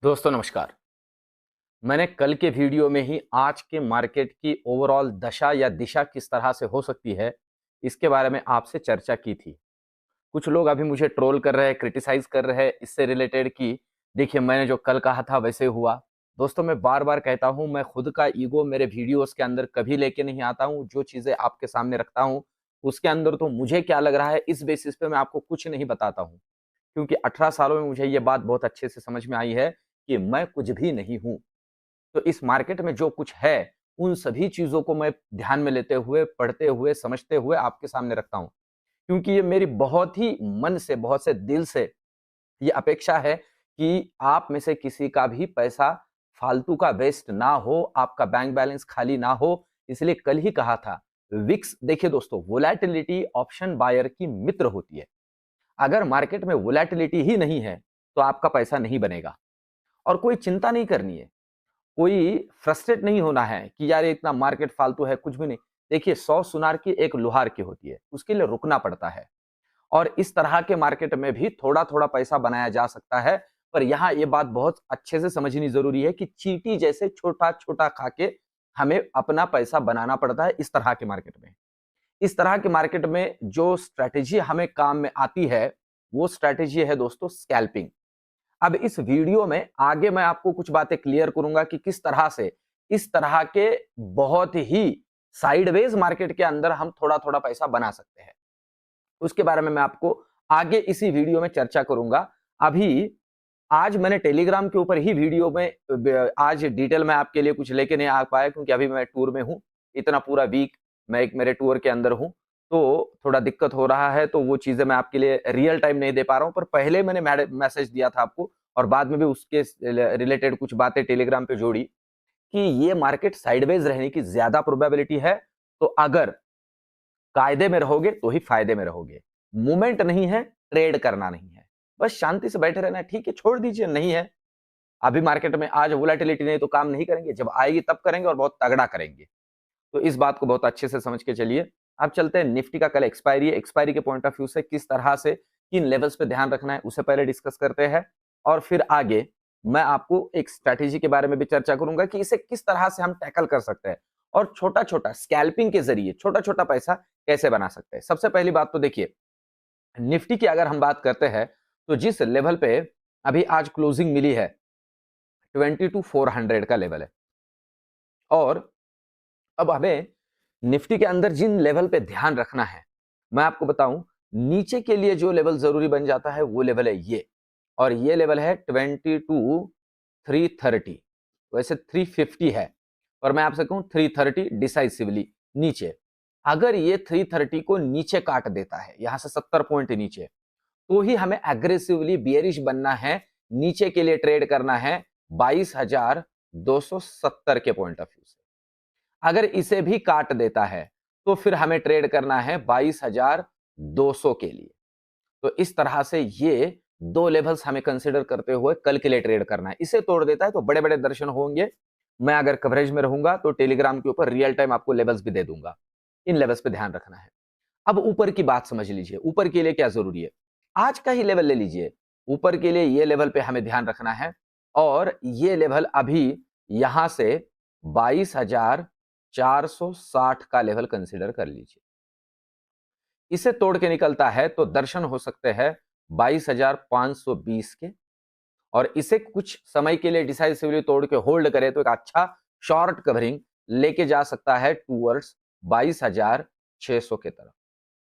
दोस्तों नमस्कार। मैंने कल के वीडियो में ही आज के मार्केट की ओवरऑल दशा या दिशा किस तरह से हो सकती है, इसके बारे में आपसे चर्चा की थी। कुछ लोग अभी मुझे ट्रोल कर रहे हैं, क्रिटिसाइज़ कर रहे हैं इससे रिलेटेड कि देखिए मैंने जो कल कहा था वैसे हुआ। दोस्तों मैं बार-बार कहता हूँ मैं खुद का ईगो मेरे वीडियोज़ के अंदर कभी लेके नहीं आता हूँ। जो चीज़ें आपके सामने रखता हूँ, उसके अंदर तो मुझे क्या लग रहा है इस बेसिस पे मैं आपको कुछ नहीं बताता हूँ। क्योंकि 18 सालों में मुझे ये बात बहुत अच्छे से समझ में आई है कि मैं कुछ भी नहीं हूँ। तो इस मार्केट में जो कुछ है, उन सभी चीज़ों को मैं ध्यान में लेते हुए, पढ़ते हुए, समझते हुए आपके सामने रखता हूँ। क्योंकि ये मेरी बहुत ही मन से, बहुत से दिल से ये अपेक्षा है कि आप में से किसी का भी पैसा फालतू का वेस्ट ना हो, आपका बैंक बैलेंस खाली ना हो। इसलिए कल ही कहा था, विक्स देखिए दोस्तों, वोलैटिलिटी ऑप्शन बायर की मित्र होती है। अगर मार्केट में वोलैटिलिटी ही नहीं है, तो आपका पैसा नहीं बनेगा और कोई चिंता नहीं करनी है। कोई फ्रस्ट्रेट नहीं होना है कि यार ये इतना मार्केट फालतू है, कुछ भी नहीं। देखिए 100 सुनार की एक लुहार की होती है, उसके लिए रुकना पड़ता है और इस तरह के मार्केट में भी थोड़ा-थोड़ा पैसा बनाया जा सकता है। पर यहाँ ये बात बहुत अच्छे से समझनी ज़रूरी है कि चींटी जैसे छोटा-छोटा खा के हमें अपना पैसा बनाना पड़ता है इस तरह के मार्केट में। इस तरह के मार्केट में जो स्ट्रैटेजी हमें काम में आती है, वो स्ट्रैटेजी है दोस्तों स्कैल्पिंग। अब इस वीडियो में आगे मैं आपको कुछ बातें क्लियर करूंगा कि किस तरह से इस तरह के बहुत ही साइडवेज मार्केट के अंदर हम थोड़ा-थोड़ा पैसा बना सकते हैं। उसके बारे में मैं आपको आगे इसी वीडियो में चर्चा करूंगा। अभी आज मैंने टेलीग्राम के ऊपर ही वीडियो में आज डिटेल में आपके लिए कुछ लेके नहीं आ पाया क्योंकि अभी मैं टूर में हूँ। इतना पूरा वीक मैं एक मेरे टूर के अंदर हूँ, तो थोड़ा दिक्कत हो रहा है, तो वो चीज़ें मैं आपके लिए रियल टाइम नहीं दे पा रहा हूँ। पर पहले मैंने मैसेज दिया था आपको और बाद में भी उसके रिलेटेड कुछ बातें टेलीग्राम पे जोड़ी कि ये मार्केट साइडवेज रहने की ज़्यादा प्रोबेबिलिटी है। तो अगर कायदे में रहोगे तो ही फायदे में रहोगे। मूवमेंट नहीं है, ट्रेड करना नहीं है। बस शांति से बैठे रहना है, ठीक है, छोड़ दीजिए, नहीं है। अभी मार्केट में आज वोलेटिलिटी नहीं तो काम नहीं करेंगे, जब आएगी तब करेंगे और बहुत तगड़ा करेंगे। तो इस बात को बहुत अच्छे से समझ के चलिए। अब चलते हैं निफ्टी का कल एक्सपायरी है, एक्सपायरी के पॉइंट ऑफ व्यू से किस तरह से किन लेवल्स पे ध्यान रखना है उसे पहले डिस्कस करते हैं और फिर आगे मैं आपको एक स्ट्रैटेजी के बारे में भी चर्चा करूंगा कि इसे किस तरह से हम टैकल कर सकते हैं और छोटा-छोटा स्कैल्पिंग के जरिए छोटा-छोटा पैसा कैसे बना सकते हैं। सबसे पहली बात तो देखिए, निफ्टी की अगर हम बात करते हैं तो जिस लेवल पे अभी आज क्लोजिंग मिली है 22,400 का लेवल है और अब हमें निफ्टी के अंदर जिन लेवल पे ध्यान रखना है, मैं आपको बताऊं, नीचे के लिए जो लेवल जरूरी बन जाता है वो लेवल है ये, और ये लेवल है 22,330। वैसे 350 है और मैं आपसे कहूं 330 डिसाइसिवली नीचे। अगर ये 330 को नीचे काट देता है, यहां से 70 पॉइंट नीचे, तो ही हमें एग्रेसिवली बियरिश बनना है, नीचे के लिए ट्रेड करना है 22,270 के पॉइंट ऑफ व्यू से। अगर इसे भी काट देता है, तो फिर हमें ट्रेड करना है 22,200 के लिए। तो इस तरह से ये 2 लेवल्स हमें कंसीडर करते हुए कल के लिए ट्रेड करना है। इसे तोड़ देता है तो बड़े-बड़े दर्शन होंगे। मैं अगर कवरेज में रहूंगा तो टेलीग्राम के ऊपर रियल टाइम आपको लेवल्स भी दे दूंगा। इन लेवल्स पे ध्यान रखना है। अब ऊपर की बात समझ लीजिए, ऊपर के लिए क्या जरूरी है? आज का ही लेवल ले लीजिए। ऊपर के लिए ये लेवल पे हमें ध्यान रखना है और ये लेवल अभी यहां से 22,460 का लेवल कंसीडर कर लीजिए। इसे तोड़ के निकलता है तो दर्शन हो सकते हैं 22,520 के, और इसे कुछ समय के लिए डिसाइसिवली तोड़ के होल्ड करे तो एक अच्छा शॉर्ट कवरिंग लेके जा सकता है टूवर्ड्स 22,600 के तरफ।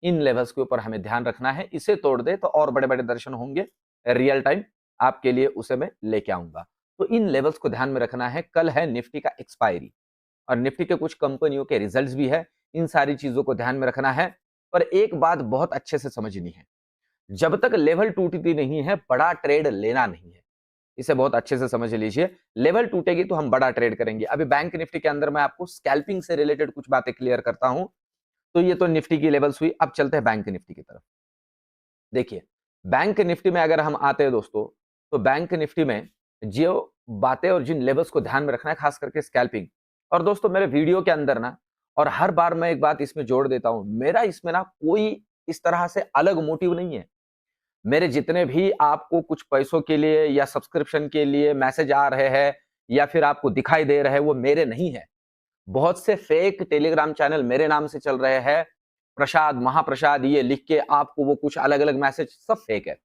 इन लेवल्स के ऊपर हमें ध्यान रखना है। इसे तोड़ दे तो और बड़े-बड़े दर्शन होंगे। रियल टाइम आपके लिए उसे मैं लेके आऊंगा। तो इन लेवल्स को ध्यान में रखना है। कल है निफ्टी का एक्सपायरी और निफ्टी के कुछ कंपनियों के रिजल्ट्स भी है। इन सारी चीजों को ध्यान में रखना है। पर एक बात बहुत अच्छे से समझनी है, जब तक लेवल टूटती नहीं है बड़ा ट्रेड लेना नहीं है। इसे बहुत अच्छे से समझ लीजिए। लेवल टूटेगी तो हम बड़ा ट्रेड करेंगे। अभी बैंक निफ्टी के अंदर मैं आपको स्कैल्पिंग से रिलेटेड कुछ बातें क्लियर करता हूं। तो ये तो निफ्टी की लेवल्स हुई। अब चलते हैं बैंक निफ्टी की तरफ। देखिए, बैंक निफ्टी में अगर हम आते हैं दोस्तों, तो बैंक निफ्टी में जो बातें और जिन लेवल्स को ध्यान में रखना है, खास करके स्कैल्पिंग। और दोस्तों मेरे वीडियो के अंदर ना, और हर बार मैं एक बात इसमें जोड़ देता हूं, मेरा इसमें ना कोई इस तरह से अलग मोटिव नहीं है। मेरे जितने भी आपको कुछ पैसों के लिए या सब्सक्रिप्शन के लिए मैसेज आ रहे हैं या फिर आपको दिखाई दे रहे हैं, वो मेरे नहीं है। बहुत से फेक टेलीग्राम चैनल मेरे नाम से चल रहे हैं, प्रसाद, महाप्रसाद, ये लिख के आपको वो कुछ अलग-अलग मैसेज, सब फेक है।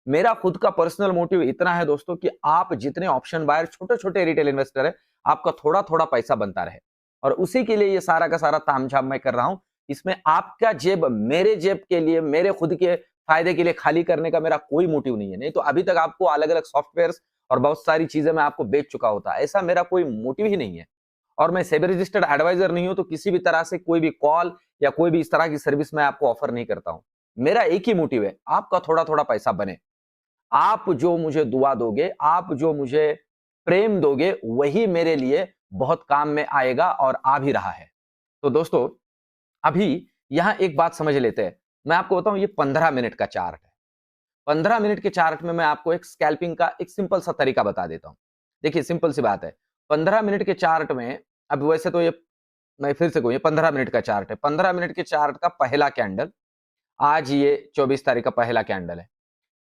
मेरा खुद का पर्सनल मोटिव इतना है दोस्तों कि आप जितने ऑप्शन बायर छोटे-छोटे रिटेल इन्वेस्टर है, आपका थोड़ा-थोड़ा पैसा बनता रहे और उसी के लिए ये सारा का सारा तामझाम मैं कर रहा हूं। इसमें आपका जेब मेरे जेब के लिए, मेरे खुद के फायदे के लिए खाली करने का मेरा कोई मोटिव नहीं है। नहीं तो अभी तक आपको अलग-अलग सॉफ्टवेयर्स और बहुत सारी चीजें मैं आपको बेच चुका होता। ऐसा मेरा कोई मोटिव ही नहीं है और मैं सेबी रजिस्टर्ड एडवाइजर नहीं हूं, तो किसी भी तरह से कोई भी कॉल या कोई भी इस तरह की सर्विस मैं आपको ऑफर नहीं करता हूं। मेरा एक ही मोटिव है, आपका थोड़ा-थोड़ा पैसा बने। आप जो मुझे दुआ दोगे, आप जो मुझे प्रेम दोगे, वही मेरे लिए बहुत काम में आएगा और आ भी रहा है। तो दोस्तों, अभी यहां एक बात समझ लेते हैं। मैं आपको बताऊं, ये 15 मिनट का चार्ट है। 15 मिनट के चार्ट में मैं आपको एक स्कैल्पिंग का एक सिंपल सा तरीका बता देता हूं। देखिए, सिंपल सी बात है। 15 मिनट के चार्ट में, अब वैसे तो ये मैं फिर से कहूं, ये 15 मिनट का चार्ट है। 15 मिनट के चार्ट का पहला कैंडल, आज ये 24 तारीख का पहला कैंडल है।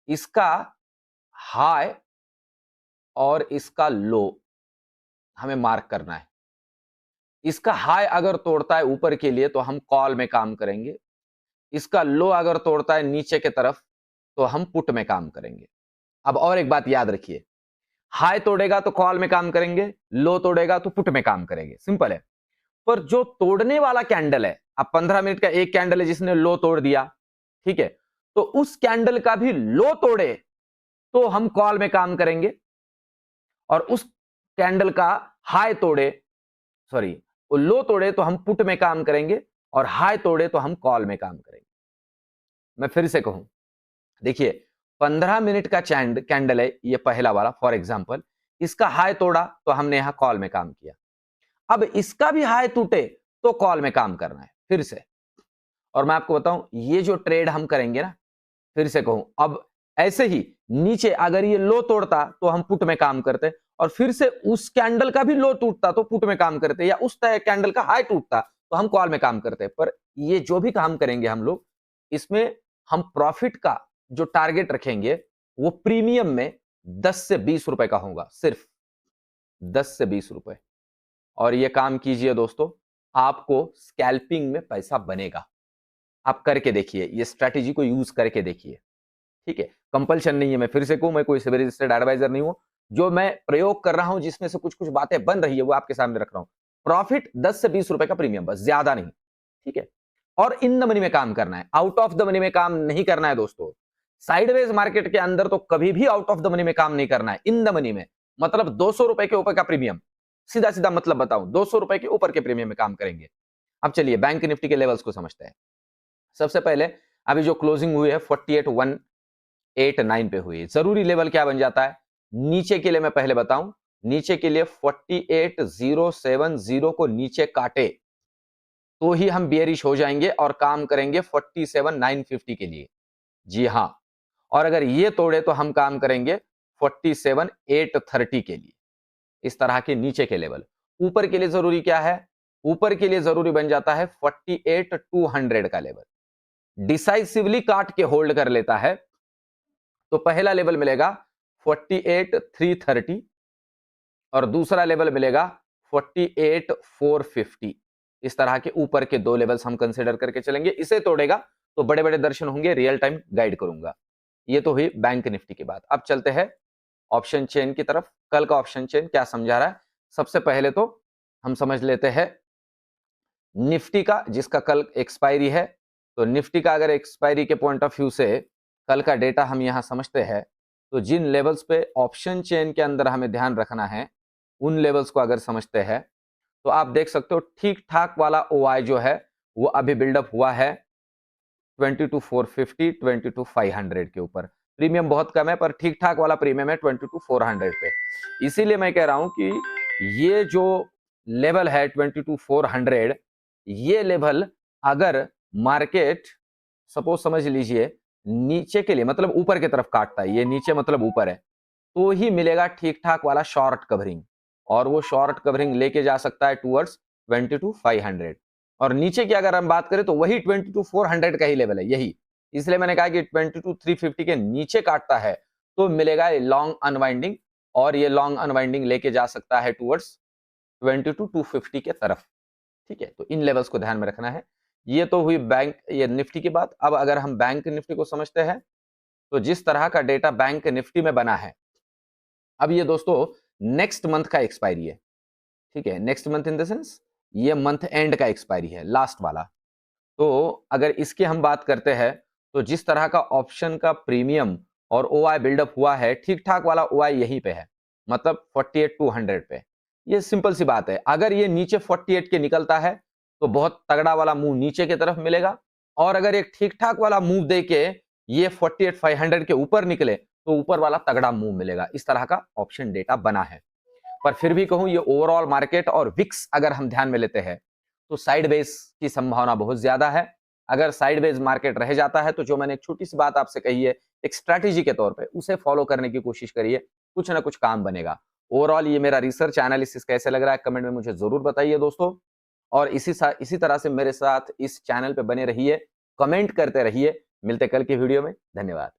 इसका हाई और इसका लो हमें मार्क करना है। इसका हाई अगर तोड़ता है ऊपर के लिए तो हम कॉल में काम करेंगे। इसका लो अगर तोड़ता है नीचे के तरफ तो हम पुट में काम करेंगे। अब और एक बात याद रखिए, हाई तोड़ेगा तो कॉल में काम करेंगे, लो तोड़ेगा तो पुट में काम करेंगे। सिंपल है। पर जो तोड़ने वाला कैंडल है, अब 15 मिनट का एक कैंडल है जिसने लो तोड़ दिया, ठीक है, तो उस कैंडल का भी लो तोड़े तो हम कॉल में काम करेंगे और उस कैंडल का हाई तोड़े, सॉरी, वो लो तोड़े तो हम पुट में काम करेंगे और हाई तोड़े तो हम कॉल में काम करेंगे। मैं फिर से कहूं, देखिए, 15 मिनट का कैंडल है ये पहला वाला, फॉर एग्जांपल, इसका हाई तोड़ा तो हमने यहां कॉल में काम किया। अब इसका भी हाई टूटे तो कॉल में काम करना है फिर से। और मैं आपको बताऊं, ये जो ट्रेड हम करेंगे ना, फिर से कहूं, अब ऐसे ही नीचे अगर ये लो तोड़ता तो हम पुट में काम करते और फिर से उस कैंडल का भी लो टूटता तो पुट में काम करते, या उस कैंडल का हाई टूटता तो हम कॉल में काम करते। पर ये जो भी काम करेंगे हम लोग, इसमें हम प्रॉफिट का जो टारगेट रखेंगे वो प्रीमियम में 10 से 20 रुपए का होगा, सिर्फ 10 से 20 रुपए। और ये काम कीजिए दोस्तों, आपको स्कैल्पिंग में पैसा बनेगा। आप करके देखिए, ये स्ट्रैटेजी को यूज करके देखिए, ठीक है। कंपल्शन नहीं है, मैं फिर से कहूं, मैं कोई सेबी रजिस्टर्ड एडवाइजर नहीं हूं। जो मैं प्रयोग कर रहा हूं, जिसमें से कुछ कुछ बातें बन रही है, वो आपके सामने रख रहा हूं। प्रॉफिट 10 से 20 रुपए का प्रीमियम, बस, ज्यादा नहीं, ठीक है। और इन द मनी में काम करना है, आउट ऑफ द मनी में काम नहीं करना है दोस्तों। साइडवेज मार्केट के अंदर तो कभी भी आउट ऑफ द मनी में काम नहीं करना है। इन द मनी में मतलब 200 रुपए के ऊपर का प्रीमियम, सीधा सीधा मतलब बताऊं, 200 रुपए के ऊपर के प्रीमियम में काम करेंगे। अब चलिए बैंक निफ्टी के लेवल्स को समझते हैं। सबसे पहले अभी जो क्लोजिंग हुई है 48,189 पे हुई है। जरूरी लेवल क्या बन जाता है नीचे के लिए, मैं पहले बताऊं, नीचे के लिए 48,070 को नीचे काटे तो ही हम बेयरिश हो जाएंगे और काम करेंगे 47,950 के लिए। जी हां, और अगर ये तोड़े तो हम काम करेंगे 47,830 के लिए। इस तरह के नीचे के लेवल। ऊपर के लिए जरूरी क्या है, ऊपर के लिए जरूरी बन जाता है 48,200 का लेवल। डिसाइसिवली काट के होल्ड कर लेता है तो पहला लेवल मिलेगा 48,330 और दूसरा लेवल मिलेगा 48,450। इस तरह के ऊपर के दो लेवल्स हम कंसीडर करके चलेंगे। इसे तोड़ेगा तो बड़े बड़े दर्शन होंगे, रियल टाइम गाइड करूंगा। ये तो हुई बैंक निफ्टी की बात। अब चलते हैं ऑप्शन चेन की तरफ। कल का ऑप्शन चेन क्या समझा रहा है, सबसे पहले तो हम समझ लेते हैं निफ्टी का, जिसका कल एक्सपायरी है। तो निफ्टी का अगर एक्सपायरी के पॉइंट ऑफ व्यू से कल का डेटा हम यहां समझते हैं, तो जिन लेवल्स पे ऑप्शन चेन के अंदर हमें ध्यान रखना है, उन लेवल्स को अगर समझते हैं तो आप देख सकते हो ठीक ठाक वाला ओआई जो है वो अभी बिल्डअप हुआ है 22,450, 22,500 के ऊपर। प्रीमियम बहुत कम है पर ठीक ठाक वाला प्रीमियम है 22,400 पे। इसीलिए मैं कह रहा हूं कि ये जो लेवल है 22,400, ये लेवल अगर मार्केट सपोज समझ लीजिए नीचे के लिए, मतलब ऊपर की तरफ काटता है, ये नीचे मतलब ऊपर है, तो ही मिलेगा ठीक ठाक वाला शॉर्ट कवरिंग, और वो शॉर्ट कवरिंग लेके जा सकता है टूवर्ड्स 22,500। और नीचे की अगर हम बात करें तो वही 22,400 का ही लेवल है, यही। इसलिए मैंने कहा कि 22,350 के नीचे काटता है तो मिलेगा लॉन्ग अनवाइंडिंग, और ये लॉन्ग अनवाइंडिंग लेके जा सकता है टुवर्ड्स 22,250 के तरफ। ठीक है, तो इन लेवल्स को ध्यान में रखना है। ये तो हुई बैंक ये निफ्टी की बात। अब अगर हम बैंक निफ्टी को समझते हैं, तो जिस तरह का डेटा बैंक निफ्टी में बना है, अब ये दोस्तों नेक्स्ट मंथ का एक्सपायरी है। ठीक है, next month in the sense ये मंथ एंड का एक्सपायरी है, लास्ट वाला। तो अगर इसकी हम बात करते हैं, तो जिस तरह का ऑप्शन का प्रीमियम और ओआई बिल्डअप हुआ है, ठीक ठाक वाला ओआई यहीं पे है, मतलब 48,200 पे। ये सिंपल सी बात है। अगर ये नीचे 48 के निकलता है तो बहुत तगड़ा वाला मूव नीचे की तरफ मिलेगा, और अगर एक ठीक ठाक वाला मूव दे के ये 48,500 के ऊपर निकले तो ऊपर वाला तगड़ा मूव मिलेगा। इस तरह का ऑप्शन डेटा बना है। पर फिर भी कहूं, ये ओवरऑल मार्केट और विक्स अगर हम ध्यान में लेते हैं तो साइडवेज की संभावना बहुत ज्यादा है। अगर साइडवेज मार्केट रह जाता है तो जो मैंने एक छोटी सी बात आपसे कही है, एक स्ट्रैटेजी के तौर पे उसे फॉलो करने की कोशिश करिए, कुछ ना कुछ काम बनेगा। ओवरऑल ये मेरा रिसर्च एनालिसिस कैसे लग रहा है कमेंट में मुझे जरूर बताइए दोस्तों, और इसी तरह से मेरे साथ इस चैनल पे बने रहिए, कमेंट करते रहिए। मिलते कल की वीडियो में, धन्यवाद।